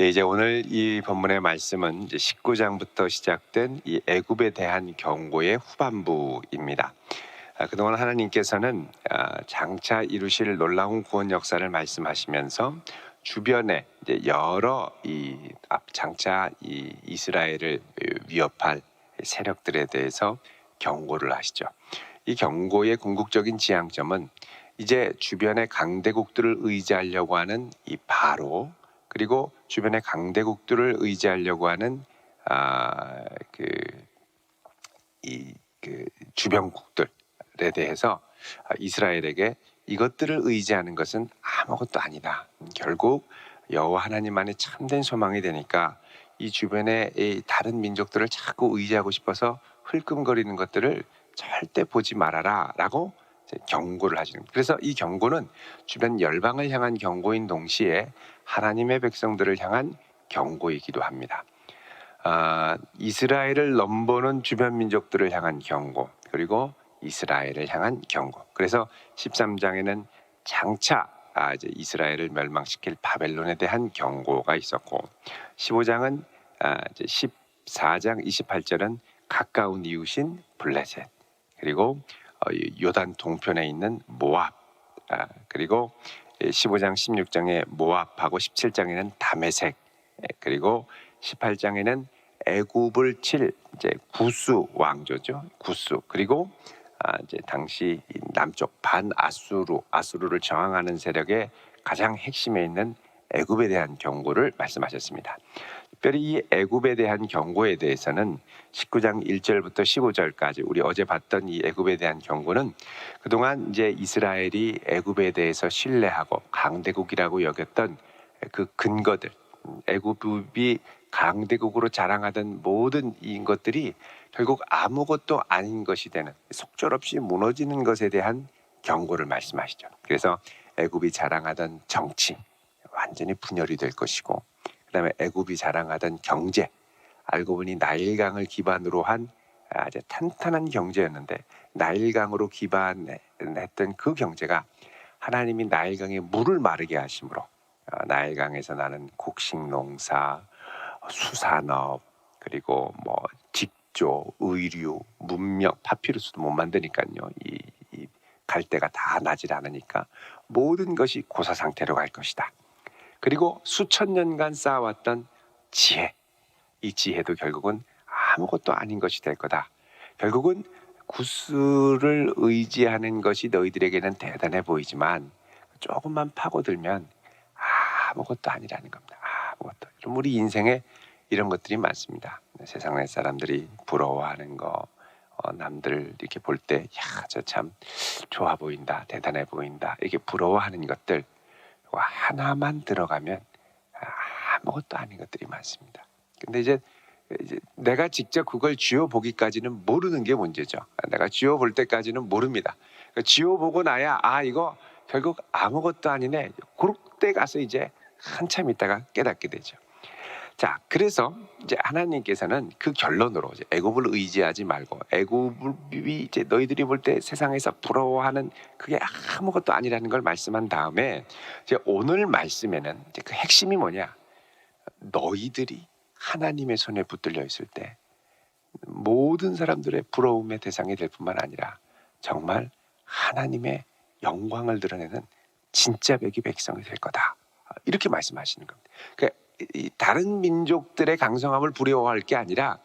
이제 오늘 이 본문의 말씀은 이제 19장부터 시작된 이 애굽에 대한 경고의 후반부입니다. 그동안 하나님께서는 장차 이루실 놀라운 구원 역사를 말씀하시면서 주변에 이제 여러 장차 이 이스라엘을 위협할 세력들에 대해서 경고를 하시죠. 이 경고의 궁극적인 지향점은 이제 주변의 강대국들을 의지하려고 하는 이 바로, 그리고 주변의 강대국들을 의지하려고 하는 주변국들에 대해서 이스라엘에게 이것들을 의지하는 것은 아무것도 아니다. 결국 여호와 하나님만의 참된 소망이 되니까 이 주변의 이 다른 민족들을 자꾸 의지하고 싶어서 흘끔거리는 것들을 절대 보지 말아라 라고 경고를 하시는 거예요. 그래서 이 경고는 주변 열방을 향한 경고인 동시에 하나님의 백성들을 향한 경고이기도 합니다. 이스라엘을 넘보는 주변 민족들을 향한 경고, 그리고 이스라엘을 향한 경고. 그래서 13장에는 장차 이제 이스라엘을 멸망시킬 바벨론에 대한 경고가 있었고, 15장은 이제 14장 28절은 가까운 이웃인 블레셋, 그리고 요단 동편에 있는 모압, 그리고 15장 16장에 모압하고 17장에는 다메섹, 그리고 18장에는 애굽을 칠 이제 구스 왕조죠. 구스. 그리고 이제 당시 남쪽 아수르를 저항하는 세력의 가장 핵심에 있는 애굽에 대한 경고를 말씀하셨습니다. 특별히 이 애굽에 대한 경고에 대해서는 19장 1절부터 15절까지 우리 어제 봤던 이 애굽에 대한 경고는 그동안 이제 이스라엘이 애굽에 대해서 신뢰하고 강대국이라고 여겼던 그 근거들, 애굽이 강대국으로 자랑하던 모든 이 것들이 결국 아무것도 아닌 것이 되는, 속절없이 무너지는 것에 대한 경고를 말씀하시죠. 그래서 애굽이 자랑하던 정치 완전히 분열이 될 것이고, 그다음에 애굽이 자랑하던 경제, 알고 보니 나일강을 기반으로 한 아주 탄탄한 경제였는데, 나일강으로 기반했던 그 경제가 하나님이 나일강의 물을 마르게 하심으로 나일강에서 나는 곡식농사, 수산업, 그리고 뭐 직조, 의류, 문명, 파피루스도 못 만드니까요. 이 갈대가 다 나질 않으니까 모든 것이 고사 상태로 갈 것이다. 그리고 수천 년간 쌓아왔던 지혜, 이 지혜도 결국은 아무것도 아닌 것이 될 거다. 결국은 구스를 의지하는 것이 너희들에게는 대단해 보이지만 조금만 파고들면 아무것도 아니라는 겁니다. 아무것도. 그럼 우리 인생에 이런 것들이 많습니다. 세상의 사람들이 부러워하는 거, 남들 이렇게 볼 때, 저 참 좋아 보인다, 대단해 보인다, 이렇게 부러워하는 것들 하나만 들어가면 아무것도 아닌 것들이 많습니다. 근데 이제 내가 직접 그걸 쥐어보기까지는 모르는 게 문제죠. 내가 쥐어볼 때까지는 모릅니다. 쥐어보고 나야 이거 결국 아무것도 아니네. 그때 가서 이제 한참 있다가 깨닫게 되죠. 자, 그래서 이제 하나님께서는 그 결론으로 이제 애굽을 의지하지 말고, 애굽이 이제 너희들이 볼 때 세상에서 부러워하는 그게 아무것도 아니라는 걸 말씀한 다음에, 이제 오늘 말씀에는 이제 그 핵심이 뭐냐? 너희들이 하나님의 손에 붙들려 있을 때 모든 사람들의 부러움의 대상이 될 뿐만 아니라 정말 하나님의 영광을 드러내는 진짜 백성이 될 거다. 이렇게 말씀하시는 겁니다. 그러니까 다른 민족들의 강성함을 부러워할 게 아니라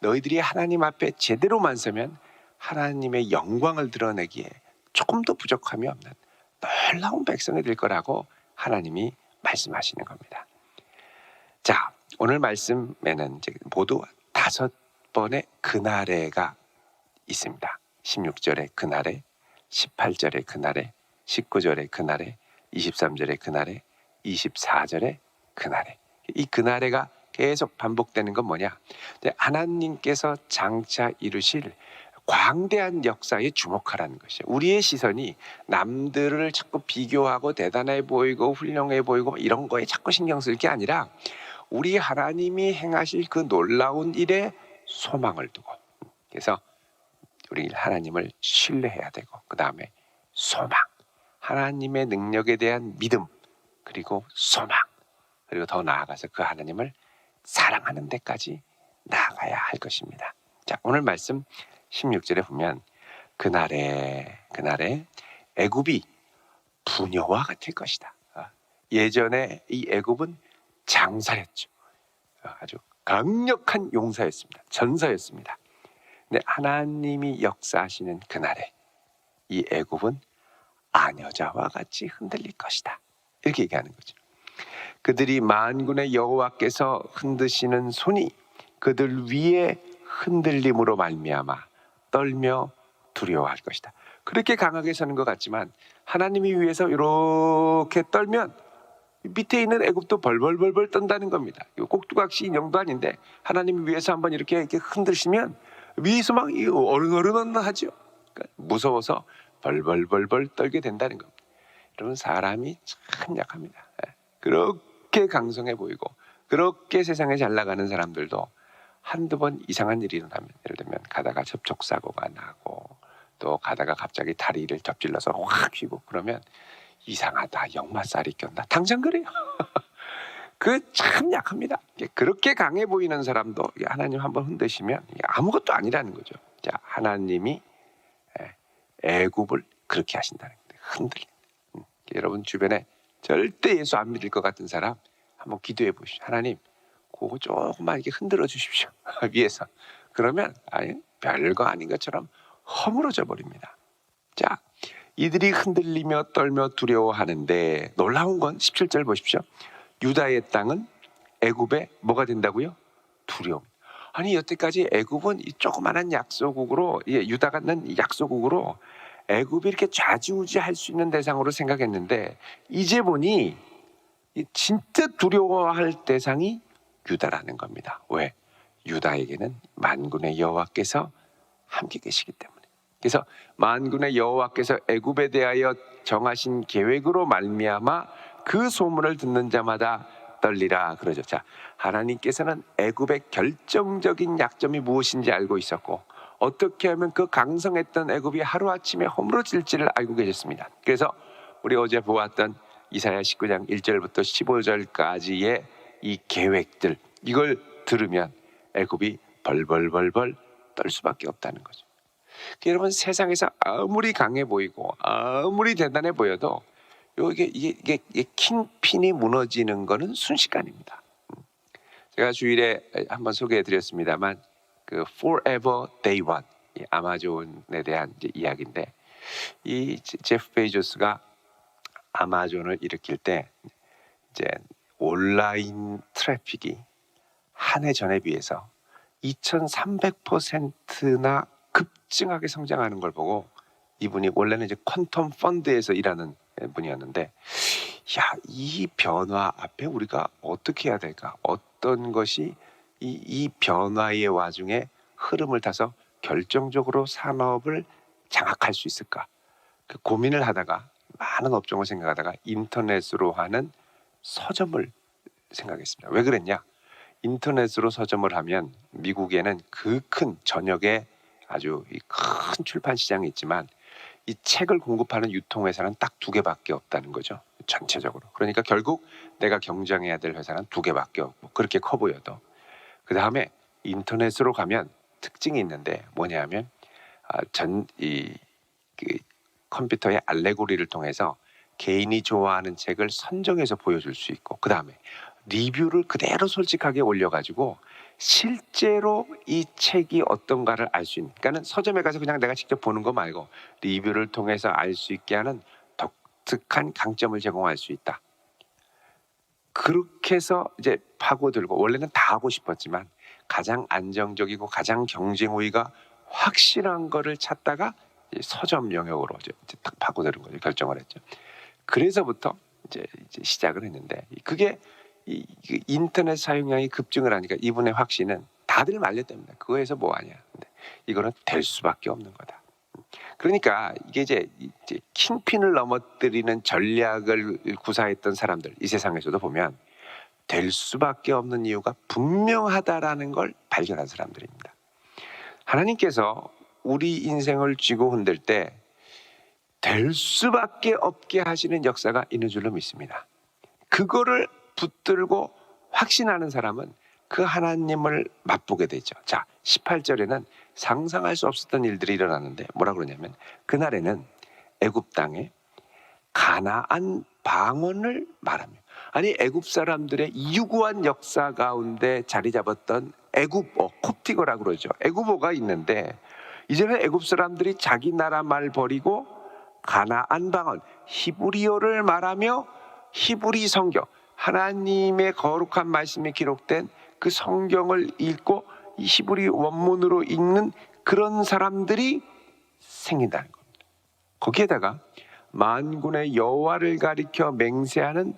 너희들이 하나님 앞에 제대로만 서면 하나님의 영광을 드러내기에 조금 더 부족함이 없는 놀라운 백성이 될 거라고 하나님이 말씀하시는 겁니다. 자, 오늘 말씀에는 이제 모두 5번의 그날에가 있습니다. 16절의 그날에, 18절의 그날에, 19절의 그날에, 23절의 그날에, 24절의 그날에. 이 그날에가 계속 반복되는 건 뭐냐? 하나님께서 장차 이루실 광대한 역사에 주목하라는 것이에요. 우리의 시선이 남들을 자꾸 비교하고 대단해 보이고 훌륭해 보이고 이런 거에 자꾸 신경 쓸 게 아니라 우리 하나님이 행하실 그 놀라운 일에 소망을 두고, 그래서 우리 하나님을 신뢰해야 되고, 그 다음에 소망, 하나님의 능력에 대한 믿음, 그리고 소망, 그리고 더 나아가서 그 하나님을 사랑하는 데까지 나아가야 할 것입니다. 자, 오늘 말씀 16절에 보면 그날에 애굽이 부녀와 같을 것이다. 예전에 이 애굽은 장사였죠. 아주 강력한 용사였습니다. 전사였습니다. 근데 하나님이 역사하시는 그날에 이 애굽은 아녀자와 같이 흔들릴 것이다. 이렇게 얘기하는 거죠. 그들이 만군의 여호와께서 흔드시는 손이 그들 위에 흔들림으로 말미암아 떨며 두려워할 것이다. 그렇게 강하게 서는 것 같지만 하나님이 위에서 이렇게 떨면 밑에 있는 애굽도 벌벌벌벌 떤다는 겁니다. 꼭두각시 인형도 아닌데 하나님이 위에서 한번 이렇게 흔드시면 위에서 막 어른어른 하죠. 그러니까 무서워서 벌벌벌벌 떨게 된다는 겁니다. 여러분, 사람이 참 약합니다. 그렇게 강성해 보이고 그렇게 세상에 잘 나가는 사람들도 한두 번 이상한 일이 일어나면, 예를 들면 가다가 접촉사고가 나고 또 가다가 갑자기 다리를 접질러서 확 휘고 그러면 이상하다, 역마살이 꼈나, 당장 그래요. 그 참 약합니다. 그렇게 강해 보이는 사람도 하나님 한번 흔드시면 아무것도 아니라는 거죠. 자, 하나님이 애굽을 그렇게 하신다는 거예요. 흔들린다. 여러분 주변에 절대 예수 안 믿을 것 같은 사람 한번 기도해 보십시오. 하나님, 그거 조금만 이렇게 흔들어 주십시오. 위에서. 그러면 별거 아닌 것처럼 허물어져 버립니다. 자, 이들이 흔들리며 떨며 두려워하는데 놀라운 건 17절 보십시오. 유다의 땅은 애굽에 뭐가 된다고요? 두려움. 아니, 여태까지 애굽은 이 조그마한 약소국으로, 유다가는 약소국으로 애굽이 이렇게 좌지우지할 수 있는 대상으로 생각했는데 이제 보니 진짜 두려워할 대상이 유다라는 겁니다. 왜? 유다에게는 만군의 여호와께서 함께 계시기 때문에. 그래서 만군의 여호와께서 애굽에 대하여 정하신 계획으로 말미암아 그 소문을 듣는 자마다 떨리라 그러죠. 자, 하나님께서는 애굽의 결정적인 약점이 무엇인지 알고 있었고 어떻게 하면 그 강성했던 애굽이 하루아침에 허물어질지를 알고 계셨습니다. 그래서 우리 어제 보았던 이사야 19장 1절부터 15절까지의 이 계획들, 이걸 들으면 애굽이 벌벌벌벌 떨 수밖에 없다는 거죠. 여러분, 세상에서 아무리 강해 보이고 아무리 대단해 보여도 이게 킹핀이 무너지는 거는 순식간입니다. 제가 주일에 한번 소개해드렸습니다만 그 Forever Day One, 아마존에 대한 이야기인데, 이 제프 베이조스가 아마존을 일으킬 때 이제 온라인 트래픽이 한 해 전에 비해서 2,300%나 급증하게 성장하는 걸 보고, 이분이 원래는 이제 퀀텀 펀드에서 일하는 분이었는데, 이 변화 앞에 우리가 어떻게 해야 될까? 어떤 것이 이 변화의 와중에 흐름을 타서 결정적으로 산업을 장악할 수 있을까? 그 고민을 하다가 많은 업종을 생각하다가 인터넷으로 하는 서점을 생각했습니다. 왜 그랬냐? 인터넷으로 서점을 하면 미국에는 그 큰 전역에 아주 큰 출판 시장이 있지만 이 책을 공급하는 유통회사는 딱 두 개밖에 없다는 거죠. 전체적으로. 그러니까 결국 내가 경쟁해야 될 회사는 두 개밖에 없고, 그렇게 커 보여도. 그 다음에 인터넷으로 가면 특징이 있는데 뭐냐면 컴퓨터의 알레고리를 통해서 개인이 좋아하는 책을 선정해서 보여줄 수 있고, 그 다음에 리뷰를 그대로 솔직하게 올려가지고 실제로 이 책이 어떤가를 알 수 있는, 그러니까 서점에 가서 그냥 내가 직접 보는 거 말고 리뷰를 통해서 알 수 있게 하는 독특한 강점을 제공할 수 있다. 그렇게 해서 이제 파고들고, 원래는 다 하고 싶었지만 가장 안정적이고 가장 경쟁 우위가 확실한 거를 찾다가 서점 영역으로 이제 딱 파고드는 거죠. 결정을 했죠. 그래서부터 이제 시작을 했는데, 그게 이 인터넷 사용량이 급증을 하니까 이분의 확신은 다들 말렸답니다. 그거에서 뭐 하냐. 근데 이거는 될 수밖에 없는 거다. 그러니까 이게 이제 킹핀을 넘어뜨리는 전략을 구사했던 사람들, 이 세상에서도 보면 될 수밖에 없는 이유가 분명하다라는 걸 발견한 사람들입니다. 하나님께서 우리 인생을 쥐고 흔들 때 될 수밖에 없게 하시는 역사가 있는 줄로 믿습니다. 그거를 붙들고 확신하는 사람은 그 하나님을 맛보게 되죠. 자, 18절에는 상상할 수 없었던 일들이 일어나는데 뭐라 그러냐면 그날에는 애굽 땅에 가나안 방언을 말하며, 아니 애굽 사람들의 유구한 역사 가운데 자리 잡았던 애굽어, 콥티거라고 그러죠. 애굽어가 있는데 이제는 애굽 사람들이 자기 나라 말 버리고 가나안 방언 히브리어를 말하며 히브리 성경, 하나님의 거룩한 말씀이 기록된 그 성경을 읽고 이 히브리 원문으로 읽는 그런 사람들이 생긴다는 겁니다. 거기에다가 만군의 여호와를 가리켜 맹세하는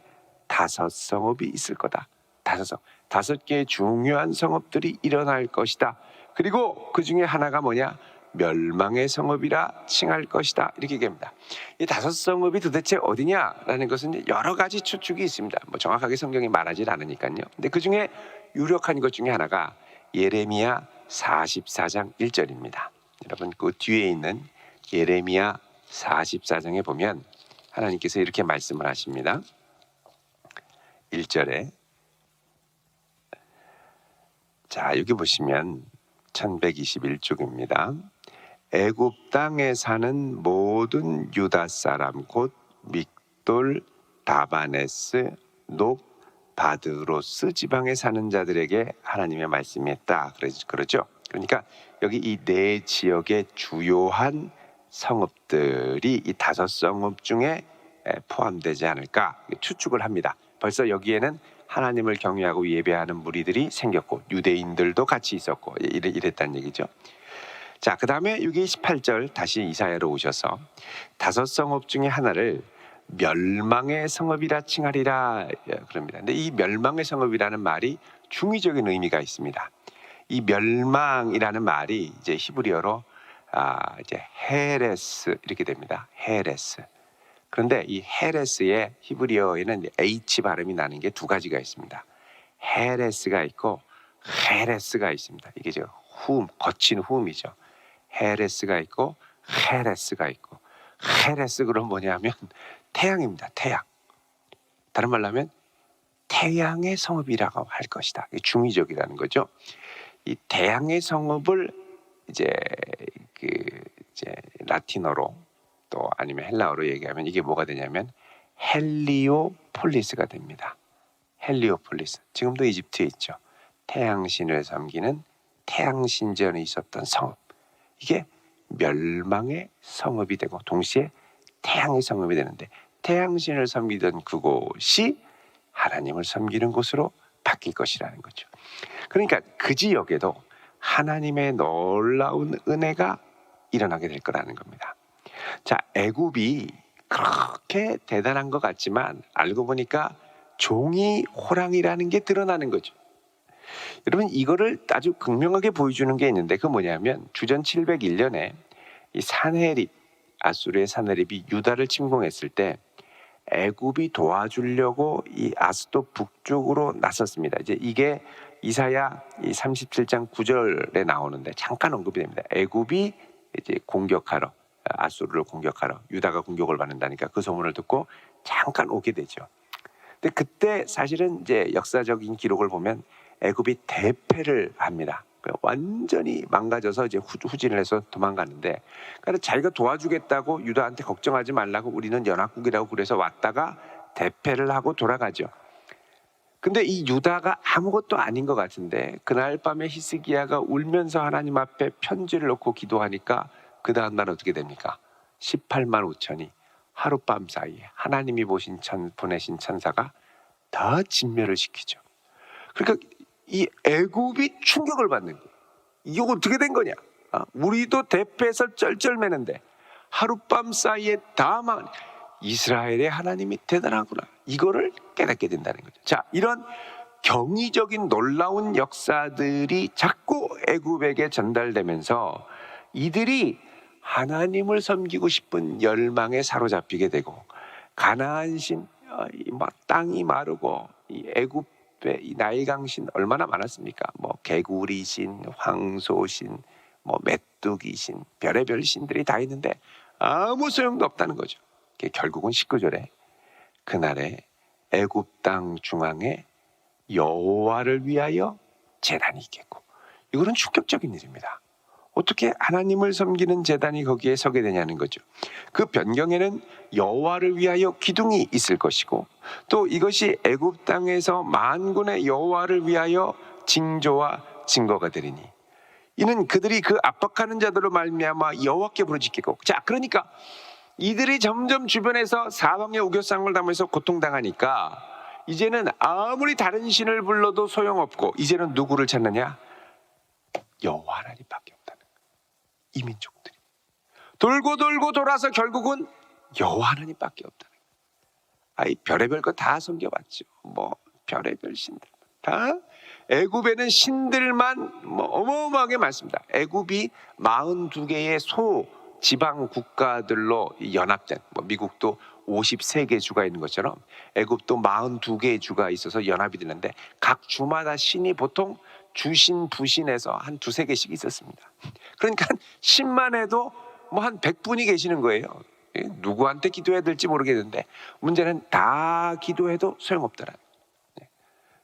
5성읍이 있을 거다. 5성, 5개의 중요한 성읍들이 일어날 것이다. 그리고 그 중에 하나가 뭐냐? 멸망의 성읍이라 칭할 것이다. 이렇게 얘기합니다. 이 5성읍이 도대체 어디냐라는 것은 여러 가지 추측이 있습니다. 뭐 정확하게 성경이 말하지 않으니까요. 근데 그 중에 유력한 것 중에 하나가 예레미야 44장 1절입니다. 여러분 그 뒤에 있는 예레미야 44장에 보면 하나님께서 이렇게 말씀을 하십니다. 1절에 자, 여기 보시면 1121쪽입니다. 애굽 땅에 사는 모든 유다 사람 곧 믹돌, 다바네스, 녹, 바드로스 지방에 사는 자들에게 하나님의 말씀이 했다. 그러죠. 그러니까 여기 이 네 지역의 주요한 성읍들이 이 5성읍 중에 포함되지 않을까 추측을 합니다. 벌써 여기에는 하나님을 경외하고 예배하는 무리들이 생겼고 유대인들도 같이 있었고 이랬다는 얘기죠. 자, 그 다음에 여기 18절 다시 이사야로 오셔서 5성읍 중에 하나를 멸망의 성읍이라 칭하리라 그럽니다. 근데 이 멸망의 성읍이라는 말이 중의적인 의미가 있습니다. 이 멸망이라는 말이 이제 히브리어로 이제 헤레스 이렇게 됩니다. 헤레스. 그런데 이 헤레스의 히브리어에는 H 발음이 나는 게 2가지가 있습니다. 헤레스가 있고 헤레스가 있습니다. 이게 저 거친 후음이죠. 헤레스가 있고 헤레스가 있고, 헤레스 그럼 뭐냐면 태양입니다. 태양. 다른 말로 하면 태양의 성읍이라고 할 것이다. 이게 중의적이라는 거죠. 이 태양의 성읍을 이제 라틴어로 또 아니면 헬라어로 얘기하면 이게 뭐가 되냐면 헬리오폴리스가 됩니다. 헬리오폴리스. 지금도 이집트에 있죠. 태양신을 섬기는 태양신전에 있었던 성읍. 이게 멸망의 성읍이 되고 동시에 태양의 성읍이 되는데 태양신을 섬기던 그곳이 하나님을 섬기는 곳으로 바뀔 것이라는 거죠. 그러니까 그 지역에도 하나님의 놀라운 은혜가 일어나게 될 거라는 겁니다. 자, 애굽이 그렇게 대단한 것 같지만 알고 보니까 종이 호랑이라는 게 드러나는 거죠. 여러분 이거를 아주 극명하게 보여주는 게 있는데 그 뭐냐면 주전 701년에 이 사네립, 아수르의 사네립이 유다를 침공했을 때 애굽이 도와주려고 이 아스도 북쪽으로 나섰습니다. 이제 이게 이사야 37장 9절에 나오는데 잠깐 언급이 됩니다. 애굽이 이제 공격하러 아수르를 공격하러 유다가 공격을 받는다니까 그 소문을 듣고 잠깐 오게 되죠. 근데 그때 사실은 이제 역사적인 기록을 보면 애굽이 대패를 합니다. 완전히 망가져서 이제 후진을 해서 도망갔는데, 그러니까 자기가 도와주겠다고 유다한테 걱정하지 말라고 우리는 연합국이라고 그래서 왔다가 대패를 하고 돌아가죠. 근데 이 유다가 아무것도 아닌 것 같은데 그날 밤에 히스기야가 울면서 하나님 앞에 편지를 놓고 기도하니까 그 다음 날 어떻게 됩니까? 18만 5천이 하룻밤 사이에 하나님이 보내신 천사가 다 진멸을 시키죠. 그러니까 이 애굽이 충격을 받는 거예요. 이거 어떻게 된 거냐? 우리도 대패해서 쩔쩔매는데 하룻밤 사이에 다 망. 이스라엘의 하나님이 대단하구나. 이거를 깨닫게 된다는 거죠. 자, 이런 경이적인 놀라운 역사들이 자꾸 애굽에게 전달되면서 이들이 하나님을 섬기고 싶은 열망에 사로잡히게 되고 가나안신, 땅이 마르고 이 애굽의 이 나일강신 얼마나 많았습니까? 뭐 개구리신, 황소신, 뭐 메뚜기신, 별의별 신들이 다 있는데 아무 소용도 없다는 거죠. 결국은 19절에 그날에 애굽 땅 중앙에 여호와를 위하여 제단이 있겠고, 이거는 충격적인 일입니다. 어떻게 하나님을 섬기는 제단이 거기에 서게 되냐는 거죠. 그 변경에는 여호와를 위하여 기둥이 있을 것이고, 또 이것이 애굽 땅에서 만군의 여호와를 위하여 징조와 증거가 되리니, 이는 그들이 그 압박하는 자들로 말미암아 여호와께 부르짖겠고. 자, 그러니까 이들이 점점 주변에서 사방의 우겨쌍을 당하면서 고통당하니까 이제는 아무리 다른 신을 불러도 소용없고, 이제는 누구를 찾느냐? 여호와 하나님밖에 없다는 거예요. 이 민족들이 돌고 돌고 돌아서 결국은 여호와 하나님밖에 없다는 거예요. 아이, 별의별 거 다 섬겨봤죠. 뭐 별의별 신들 다. 애굽에는 신들만 어마어마하게 많습니다. 애굽이 42개의 소 지방 국가들로 연합된, 미국도 53개 주가 있는 것처럼 애굽도 42개의 주가 있어서 연합이 되는데, 각 주마다 신이 보통 주신 부신에서 한 두세 개씩 있었습니다. 그러니까 신만 해도 한 100분이 계시는 거예요. 누구한테 기도해야 될지 모르겠는데 문제는 다 기도해도 소용없더라.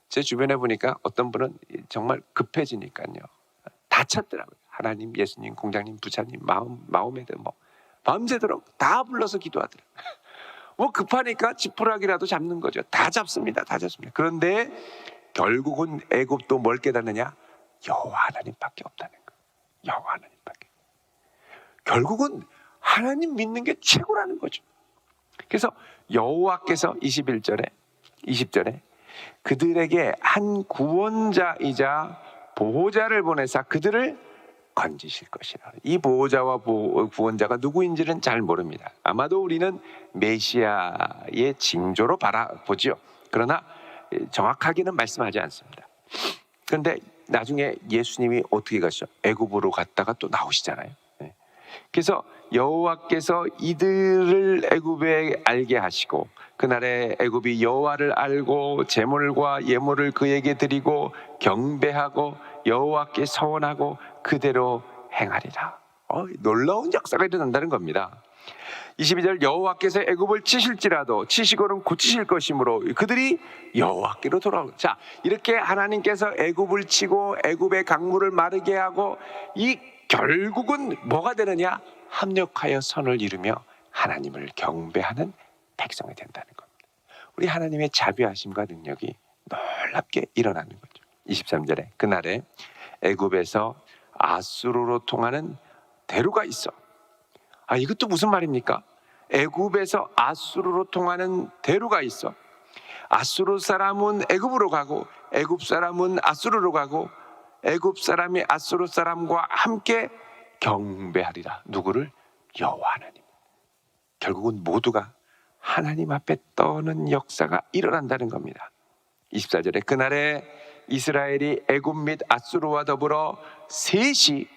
제 주변에 보니까 어떤 분은 정말 급해지니까요, 다 찾더라고요. 하나님, 예수님, 공장님, 부처님, 마음에도 밤새도록 다 불러서 기도하더라고요. 급하니까 지푸라기라도 잡는 거죠. 다 잡습니다. 다 잡습니다. 그런데 결국은 애굽도 뭘 깨닫느냐? 여호와 하나님밖에 없다는 거예요. 여호와 하나님밖에. 결국은 하나님 믿는 게 최고라는 거죠. 그래서 여호와께서 21절에 20절에 그들에게 한 구원자이자 보호자를 보내사 그들을 건지실 것이라. 이 보호자와 구원자가 누구인지는 잘 모릅니다. 아마도 우리는 메시아의 징조로 바라보죠. 그러나 정확하게는 말씀하지 않습니다. 그런데 나중에 예수님이 어떻게 가시죠? 애굽으로 갔다가 또 나오시잖아요. 그래서 여호와께서 이들을 애굽에 알게 하시고, 그날에 애굽이 여호와를 알고 제물과 예물을 그에게 드리고 경배하고 여호와께 서원하고 그대로 행하리라. 놀라운 역사가 일어난다는 겁니다. 22절, 여호와께서 애굽을 치실지라도 치시고는 고치실 것이므로 그들이 여호와께로 돌아오고. 자, 이렇게 하나님께서 애굽을 치고 애굽의 강물을 마르게 하고, 이 결국은 뭐가 되느냐? 합력하여 선을 이루며 하나님을 경배하는 백성이 된다는 겁니다. 우리 하나님의 자비하심과 능력이 놀랍게 일어나는 거죠. 23절에 그날에 애굽에서 아수르로 통하는 대로가 있어. 이것도 무슨 말입니까? 애굽에서 아수르로 통하는 대로가 있어. 아수르 사람은 애굽으로 가고 애굽 사람은 아수르로 가고 애굽 사람이 아수르 사람과 함께 경배하리라. 누구를? 여호와 하나님. 결국은 모두가 하나님 앞에 떠는 역사가 일어난다는 겁니다. 24절에 그날에 이스라엘이 애굽 및 아수르와 더불어 셋이,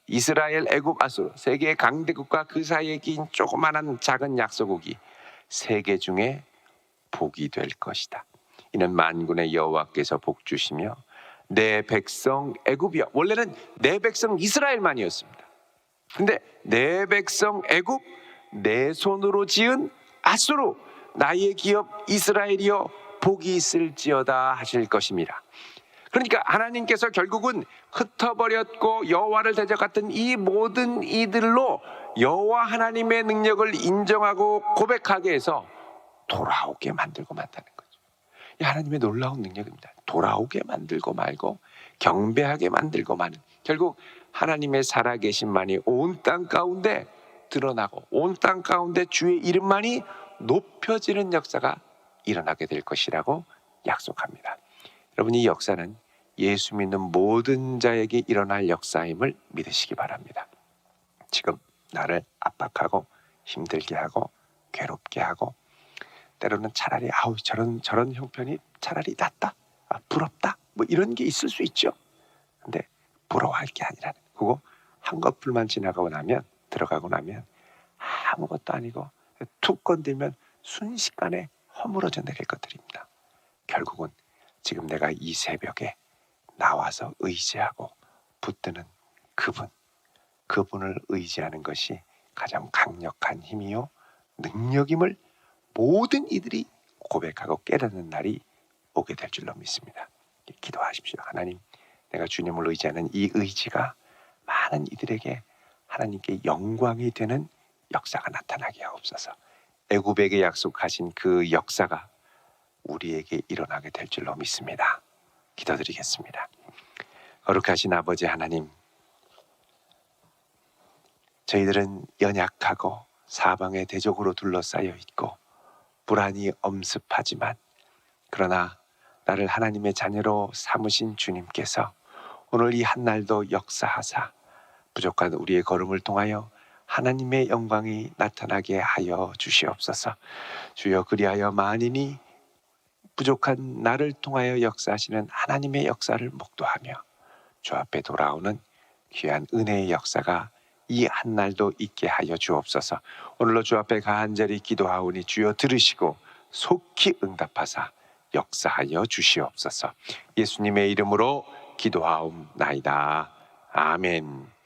이스라엘, 애굽, 아수르 세 개의 강대국과 그 사이에 긴 조그마한 작은 약소국이 세 개 중에 복이 될 것이다. 이는 만군의 여호와께서 복 주시며 내 백성 애굽이여. 원래는 내 백성 이스라엘만이었습니다. 근데 내 백성 애굽, 내 손으로 지은 아수르, 나의 기업 이스라엘이여 복이 있을지어다 하실 것입니다. 그러니까 하나님께서 결국은 흩어버렸고 여호와를 대적했던 이 모든 이들로 여호와 하나님의 능력을 인정하고 고백하게 해서 돌아오게 만들고 만다는 거죠. 이 하나님의 놀라운 능력입니다. 돌아오게 만들고 말고 경배하게 만들고 마는, 결국 하나님의 살아계심만이 온 땅 가운데 드러나고 온 땅 가운데 주의 이름만이 높여지는 역사가 일어나게 될 것이라고 약속합니다. 여러분, 이 역사는 예수 믿는 모든 자에게 일어날 역사임을 믿으시기 바랍니다. 지금 나를 압박하고 힘들게 하고 괴롭게 하고 때로는 차라리 저런 형편이 차라리 낫다, 부럽다, 이런 게 있을 수 있죠. 근데 부러워할 게 아니라는, 그거 한꺼풀만 지나가고 나면, 들어가고 나면 아무것도 아니고 툭 건들면 순식간에 허물어져 내릴 것들입니다. 결국은 지금 내가 이 새벽에 나와서 의지하고 붙드는 그분을 의지하는 것이 가장 강력한 힘이요 능력임을 모든 이들이 고백하고 깨닫는 날이 오게 될 줄로 믿습니다. 기도하십시오. 하나님, 내가 주님을 의지하는 이 의지가 많은 이들에게 하나님께 영광이 되는 역사가 나타나게 하옵소서. 애굽에게 약속하신 그 역사가 우리에게 일어나게 될 줄로 믿습니다. 기도드리겠습니다. 거룩하신 아버지 하나님, 저희들은 연약하고 사방에 대적으로 둘러싸여 있고 불안이 엄습하지만, 그러나 나를 하나님의 자녀로 삼으신 주님께서 오늘 이 한날도 역사하사 부족한 우리의 걸음을 통하여 하나님의 영광이 나타나게 하여 주시옵소서. 주여, 그리하여 만인이 부족한 나를 통하여 역사하시는 하나님의 역사를 목도하며 주 앞에 돌아오는 귀한 은혜의 역사가 이 한날도 있게 하여 주옵소서. 오늘로 주 앞에 간절히 기도하오니 주여 들으시고 속히 응답하사 역사하여 주시옵소서. 예수님의 이름으로 기도하옵나이다. 아멘.